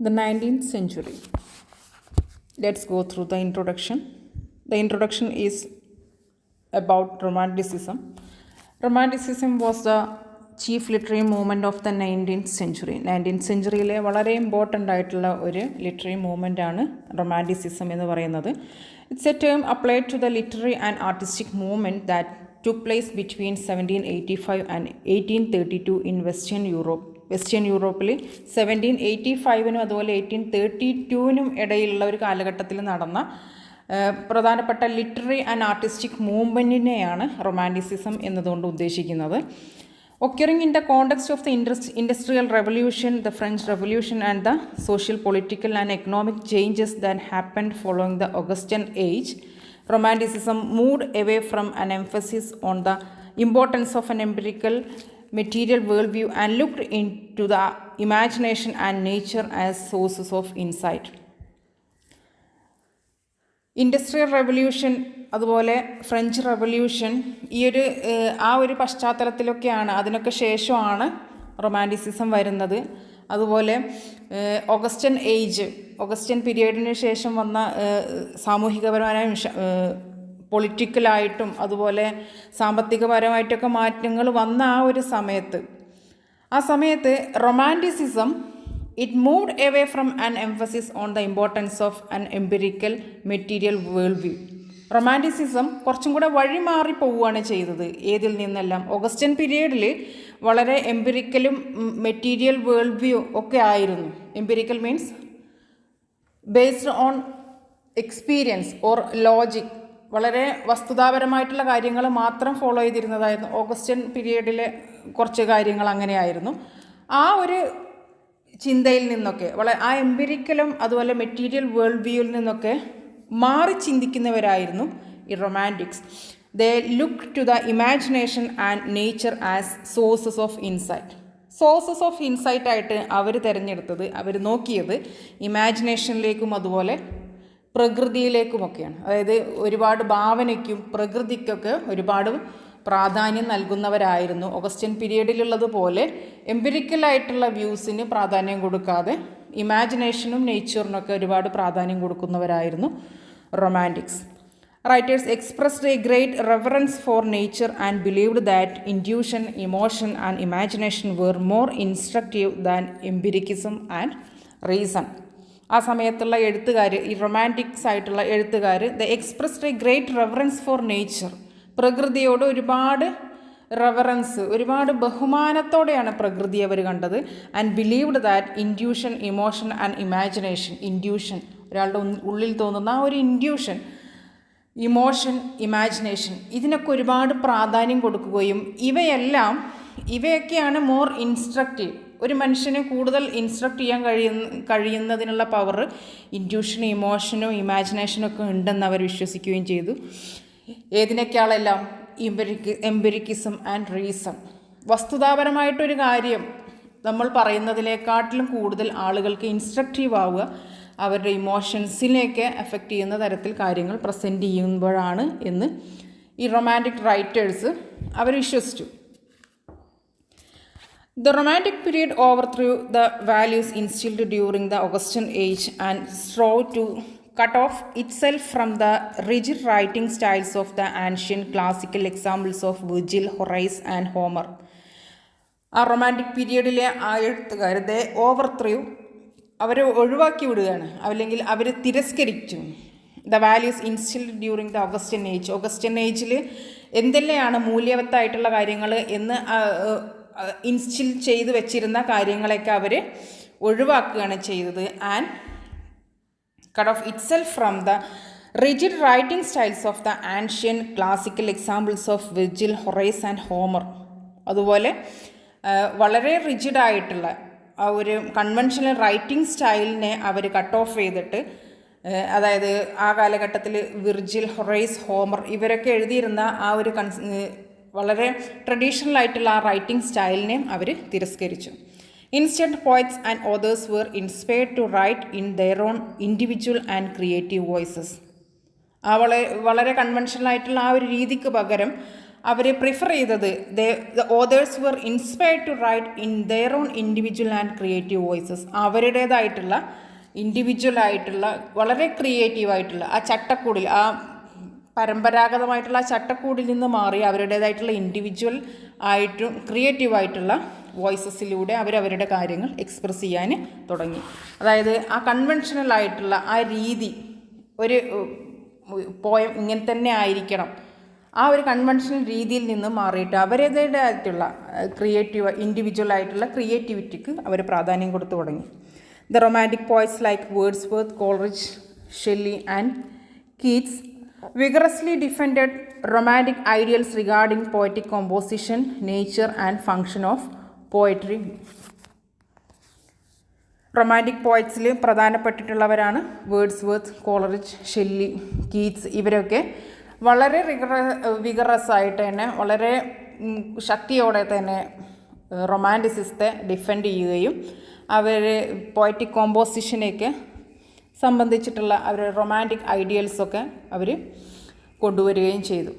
The 19th century. Let's go through the introduction. The introduction is about Romanticism. Romanticism was the chief literary movement of the 19th century. 19th centuryയിലെ വളരെ important ആയിട്ടുള്ള ഒരു literary movement ആണ് romanticism എന്ന് പറയുന്നത്. It's a term applied to the literary and artistic movement that took place between 1785 and 1832 in Western Europe. Western യൂറോപ്പിൽ 1785 അതുപോലെ 1832 ഇടയിലുള്ള ഒരു കാലഘട്ടത്തിൽ നടന്ന പ്രധാനപ്പെട്ട ലിറ്റററി ആൻഡ് ആർട്ടിസ്റ്റിക് മൂവ്മെൻറ്റിനെയാണ് റൊമാൻറ്റിസിസം എന്നതുകൊണ്ട് ഉദ്ദേശിക്കുന്നത്. Occurring in the context of the Industrial Revolution, the French Revolution and the social, political and economic changes that happened following the Augustan age, Romanticism moved away from an emphasis on the importance of an empirical material worldview and looked into the imagination and nature as sources of insight. Industrial revolution അതുപോലെ French revolution ആ ഒരു പശ്ചാത്തലത്തിലൊക്കെയാണ്, അതിനൊക്കെ ശേഷമാണ് romanticism വരുന്നത്. അതുപോലെ ഓഗസ്റ്റൻ പീരിയഡിന് ശേഷം വന്ന സാമൂഹികപരമായ പൊളിറ്റിക്കലായിട്ടും അതുപോലെ സാമ്പത്തികപരമായിട്ടൊക്കെ മാറ്റങ്ങൾ വന്ന ആ ഒരു സമയത്ത് romanticism it moved away from an emphasis on the importance of an empirical material world view. Romanticism കുറച്ചും കൂടെ വഴിമാറി പോവുകയാണ് ചെയ്തത്. ഏതിൽ നിന്നെല്ലാം ഓഗസ്റ്റൻ പീരിയഡിൽ വളരെ എംപിരിക്കലും മെറ്റീരിയൽ വേൾഡ് വ്യൂ ഒക്കെ ആയിരുന്നു. Empirical means based on experience or logic, വളരെ വസ്തുതാപരമായിട്ടുള്ള കാര്യങ്ങൾ മാത്രം ഫോളോ ചെയ്തിരുന്നതായിരുന്നു. ഓഗസ്റ്റൻ പീരിയഡിലെ കുറച്ച് കാര്യങ്ങൾ അങ്ങനെയായിരുന്നു. ആ ഒരു ചിന്തയിൽ നിന്നൊക്കെ ആ എംപിരിക്കലും അതുപോലെ മെറ്റീരിയൽ വേൾഡ് വ്യൂവിൽ നിന്നൊക്കെ മാറി ചിന്തിക്കുന്നവരായിരുന്നു ഈ romantics. They look to the imagination and nature as sources of insight ആയിട്ട് അവർ നോക്കിയത് ഇമാജിനേഷനിലേക്കും അതുപോലെ പ്രകൃതിയിലേക്കുമൊക്കെയാണ്. അതായത് ഒരുപാട് ഭാവനയ്ക്കും പ്രകൃതിക്കൊക്കെ ഒരുപാട് പ്രാധാന്യം നൽകുന്നവരായിരുന്നു. ഓഗസ്റ്റൻ പീരിയഡിലുള്ളതുപോലെ എംപിരിക്കലായിട്ടുള്ള വ്യൂസിന് പ്രാധാന്യം കൊടുക്കാതെ ഇമാജിനേഷനും നേച്ചറിനൊക്കെ ഒരുപാട് പ്രാധാന്യം കൊടുക്കുന്നവരായിരുന്നു romantics. Writers expressed a great reverence for nature and believed that intuition, emotion and imagination were more instructive than empiricism and reason. ആ സമയത്തുള്ള എഴുത്തുകാർ, ഈ റൊമാൻറ്റിക്സ് ആയിട്ടുള്ള എഴുത്തുകാർ, they expressed a great reverence for nature, പ്രകൃതിയോട് ഒരുപാട് റെവറൻസ്, ഒരുപാട് ബഹുമാനത്തോടെയാണ് പ്രകൃതിയെ അവർ കണ്ടത്. And believed that intuition, emotion and imagination, intuition ഒരാളുടെ ഉള്ളിൽ തോന്നുന്ന ആ ഒരു ഇൻറ്റ്യൂഷൻ, ഇമോഷൻ, ഇമാജിനേഷൻ, ഇതിനൊക്കെ ഒരുപാട് പ്രാധാന്യം കൊടുക്കുകയും ഇവയൊക്കെയാണ് മോർ ഇൻസ്ട്രക്റ്റീവ്, ഒരു മനുഷ്യനെ കൂടുതൽ ഇൻസ്ട്രക്റ്റ് ചെയ്യാൻ കഴിയുന്നതിനുള്ള പവർ ഇൻറ്റ്യൂഷനും ഇമോഷനും ഇമാജിനേഷനും ഒക്കെ ഉണ്ടെന്ന് അവർ വിശ്വസിക്കുകയും ചെയ്തു. ഏതിനേക്കാളെല്ലാം എംപിരിക്കിസം ആൻഡ് റീസൺ, വസ്തുതാപരമായിട്ടൊരു കാര്യം നമ്മൾ പറയുന്നതിനെക്കാട്ടിലും കൂടുതൽ ആളുകൾക്ക് ഇൻസ്ട്രക്റ്റീവ് ആവുക അവരുടെ ഇമോഷൻസിനെയൊക്കെ എഫക്റ്റ് ചെയ്യുന്ന തരത്തിൽ കാര്യങ്ങൾ പ്രസൻറ്റ് ചെയ്യുമ്പോഴാണ് എന്ന് ഈ റൊമാൻറ്റിക് റൈറ്റേഴ്സ് അവർ വിശ്വസിച്ചു. The romantic period overthrew the values instilled during the Augustan age and strove to cut off itself from the rigid writing styles of the ancient classical examples of Virgil, Horace and Homer. ആ romantic പീരിയഡിലെ ആ എഴുത്തുകാർ they overthrew, അവരെ ഒഴിവാക്കി വിടുകയാണ്, അല്ലെങ്കിൽ അവർ തിരസ്കരിച്ചു. The values instilled during the Augustan ഏജിൽ എന്തെല്ലാമാണ് മൂല്യവത്തായിട്ടുള്ള കാര്യങ്ങൾ എന്ന് ഇൻസ്റ്റിൽ ചെയ്ത് വെച്ചിരുന്ന കാര്യങ്ങളൊക്കെ അവർ ഒഴിവാക്കുകയാണ് ചെയ്തത്. And cut off itself from the rigid writing styles of the ancient classical examples of Virgil, Horace and Homer. അതുപോലെ വളരെ റിജിഡായിട്ടുള്ള ആ ഒരു കൺവെൻഷണൽ റൈറ്റിംഗ് സ്റ്റൈലിനെ അവർ കട്ട് ഓഫ് ചെയ്തിട്ട്, അതായത് ആ കാലഘട്ടത്തിൽ വിർജിൽ, ഹൊറേസ്, ഹോമർ ഇവരൊക്കെ എഴുതിയിരുന്ന ആ ഒരു വളരെ ട്രഡീഷണൽ ആയിട്ടുള്ള ആ റൈറ്റിംഗ് സ്റ്റൈലിനെ അവർ തിരസ്കരിച്ചു. Instead, poets and authors were inspired to write in their own individual and creative voices. വളരെ കൺവെൻഷണൽ ആയിട്ടുള്ള ആ ഒരു രീതിക്ക് പകരം അവർ പ്രിഫർ ചെയ്തത് the authors were inspired to write in their own individual and creative voices. അവരുടേതായിട്ടുള്ള ഇൻഡിവിജ്വലായിട്ടുള്ള വളരെ ക്രിയേറ്റീവായിട്ടുള്ള ആ ചട്ടക്കൂടിൽ, ആ പരമ്പരാഗതമായിട്ടുള്ള ആ ചട്ടക്കൂടിൽ നിന്ന് മാറി അവരുടേതായിട്ടുള്ള ഇൻഡിവിജ്വൽ ആയിട്ടും ക്രിയേറ്റീവായിട്ടുള്ള വോയിസസിലൂടെ അവരവരുടെ കാര്യങ്ങൾ എക്സ്പ്രസ് ചെയ്യാൻ തുടങ്ങി. അതായത് ആ കൺവെൻഷണൽ ആയിട്ടുള്ള ആ രീതി, ഒരു പോയം ഇങ്ങനെ തന്നെ ആയിരിക്കണം, ആ ഒരു കൺവെൻഷണൽ രീതിയിൽ നിന്ന് മാറിയിട്ട് അവരുടേതായിട്ടുള്ള ഇൻഡിവിജ്വൽ ആയിട്ടുള്ള ക്രിയേറ്റിവിറ്റിക്ക് അവർ പ്രാധാന്യം കൊടുത്തു തുടങ്ങി. The romantic poets like Wordsworth, Coleridge, Shelley and Keats vigorously defended romantic ideals regarding poetic composition, nature and function of poetry. Romantic പോയറ്റ്സിൽ പ്രധാനപ്പെട്ടിട്ടുള്ളവരാണ് വേർഡ്സ്വർത്ത്, കോളറിഡ്ജ്, ഷെല്ലി, കീറ്റ്സ്. ഇവരൊക്കെ വളരെ വിഗറസ് ആയിട്ട് തന്നെ, വളരെ ശക്തിയോടെ തന്നെ റൊമാൻറ്റിസിസത്തെ ഡിഫെൻഡ് ചെയ്യുകയും അവർ പോയറ്റിക് കോമ്പോസിഷനെയൊക്കെ സംബന്ധിച്ചിട്ടുള്ള അവരുടെ റൊമാൻറ്റിക് ഐഡിയൽസൊക്കെ അവർ കൊണ്ടുവരികയും ചെയ്തു.